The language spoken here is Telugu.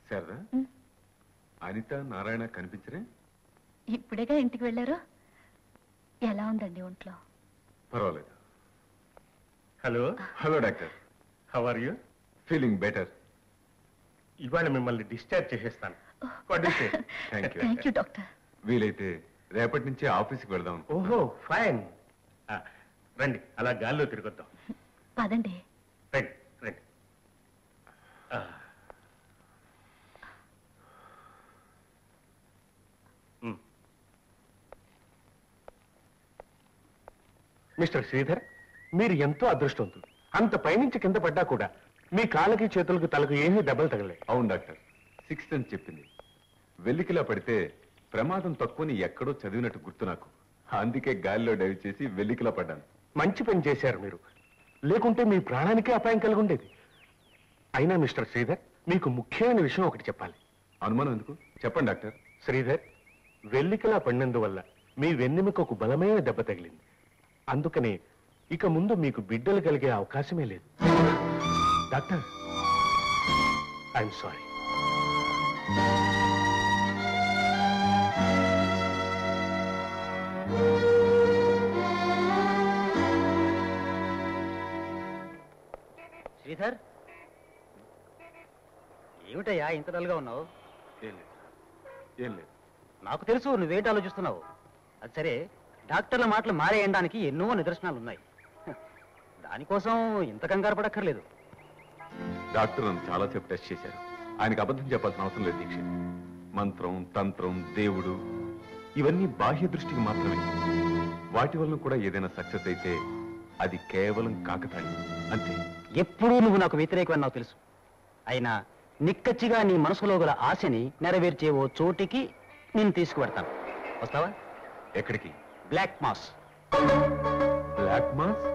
శారదా, అనిత నారాయణ కనిపించరే? ఇప్పుడేగా ఇంటికి వెళ్ళారు. ఎలా ఉందండి ఒంట్లో? పర్వాలేదు. Hello hello doctor, how are you? Feeling better. ఇవాళ మిమ్మల్ని డిశ్చార్జ్ చేసేస్తాను. Thank you doctor. వీలైతే రేపటి నుంచే ఆఫీస్కి వెళ్దాం. ఓహో ఫైన్. రండి, అలా గాల్లో తిరగొద్దాం. పదండి. రండి రండి. మిస్టర్ శ్రీధర్, మీరు ఎంతో అదృష్టవంతుడు. అంత పైనుంచి కింద పడ్డా కూడా మీ కాళ్ళకి చేతులకు తలకు ఏమీ దెబ్బలు తగలే. అవును డాక్టర్, 6th అని చెప్పింది. వెల్లికిలా పడితే ప్రమాదం తక్కువని ఎక్కడో చదివినట్టు గుర్తు నాకు. అందుకే గాలిలో డైవ్ చేసి వెల్లికిలా పడ్డాను. మంచి పని చేశారు మీరు, లేకుంటే మీ ప్రాణానికే అపాయం కలిగి ఉండేది. అయినా మిస్టర్ శ్రీధర్, మీకు ముఖ్యమైన విషయం ఒకటి చెప్పాలి. అనుమానం ఎందుకు, చెప్పండి డాక్టర్. శ్రీధర్, వెల్లికిలా పడినందువల్ల మీ వెన్నెముక ఒక బలమైన దెబ్బ తగిలింది. అందుకనే ఇక ముందు మీకు బిడ్డలు కలిగే అవకాశమే లేదు. Doctor, I'm sorry. శ్రీధర్, ఏమిటయ్యా ఇంత డల్గా ఉన్నావు? ఏం లేదు. నాకు తెలుసు నువ్వేంటి ఆలోచిస్తున్నావు. అది సరే, డాక్టర్ల మాటలు మారేయడానికి ఎన్నో నిదర్శనాలు ఉన్నాయి. దానికోసం ఇంత కంగారు పడక్కర్లేదు. డాక్టర్ నన్ను చాలాసేపు టెస్ట్ చేశారు. ఆయనకు అబద్ధం చెప్పాల్సిన అవసరం లేదు దీక్ష. మంత్రం, తంత్రం, దేవుడు ఇవన్నీ బాహ్య దృష్టికి మాత్రమే. వాటి వలన కూడా ఏదైనా సక్సెస్ అయితే అది కేవలం కాకతాళి అంతే. ఎప్పుడూ నువ్వు నాకు వ్యతిరేకమని నాకు తెలుసు. అయినా నిక్కచ్చిగా నీ మనసులో గల ఆశని నెరవేర్చే ఓ చోటికి నేను తీసుకువెడతాను. వస్తావా? ఎక్కడికి? Black mass. Black mass?